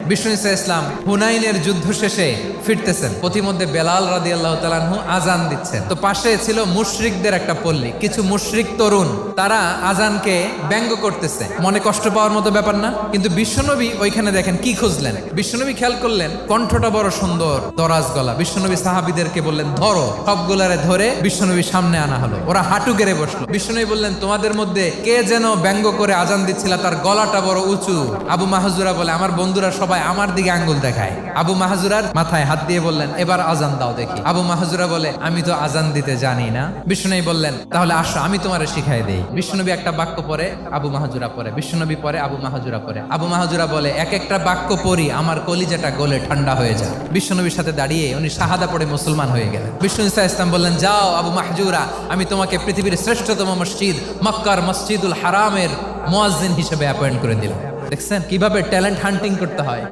বিষ্ণু ঈসা ইসলাম হুনাইনের যুদ্ধ শেষে ফিরতেছেন, পথিমধ্যে বেলাল রাদিয়াল্লাহু তাআলা আনহু আজান দিচ্ছেন। তো পাশে ছিল মুশরিকদের একটা পল্লী, কিছু মুশরিক তরুণ, তারা আজানকে ব্যঙ্গ করতেছে। মনে কষ্ট পাওয়ার মতো ব্যাপার না, কিন্তু বিশ্বনবী ওইখানে দেখেন কি খুঁজলেন। বিশ্বনবী খেয়াল করলেন কণ্ঠটা বড় সুন্দর, দরাজ গলা। বিশ্বনবী সাহাবীদেরকে বললেন ধরো, সবগুলারে ধরে বিশ্বনবী সামনে আনা হলো। ওরা হাঁটু গেড়ে বসলো। বিশ্বনবী বললেন তোমাদের মধ্যে কে যেন ব্যঙ্গ করে আজান দিচ্ছিল, তার গলাটা বড় উঁচু। আবু মাহজুরা বলে আমার বন্ধুরা সবাই আমার দিকে আঙ্গুল দেখায়। আবু মাহজুরার মাথায় হাত দিয়ে বললেন এবার আজান দাও দেখি। আবু মাহজুরা বলে আমি তো আজান দিতে জানি না। বিশ্বনবী বললেন তাহলে আসো আমি তোমারে শিখাই দেই। বিশ্বনবী একটা বাক্য পরে, আবু মাহজুরা পরে, বিশ্বনবী পরে, আবু মাহজুরা পরে। আবু মাহজুরা বলে এক একটা বাক্য পড়ি আমার কলিজাটা গলে ঠান্ডা হয়ে যায়। বিশ্বনবীর সাথে দাঁড়িয়ে উনি শাহাদা পড়ে মুসলমান হয়ে গেলেন। বিষ্ণু ঈসা ইসলাম বললেন যাও আবু মাহজুরা, আমি তোমাকে পৃথিবীর শ্রেষ্ঠতম মসজিদ মক্কার মসজিদুল হারামের মুয়াজ্জিন হিসেবে অ্যাপয়েন্ট করে দিলাম। দেখছেন কিভাবে ট্যালেন্ট হান্টিং করতে হয়।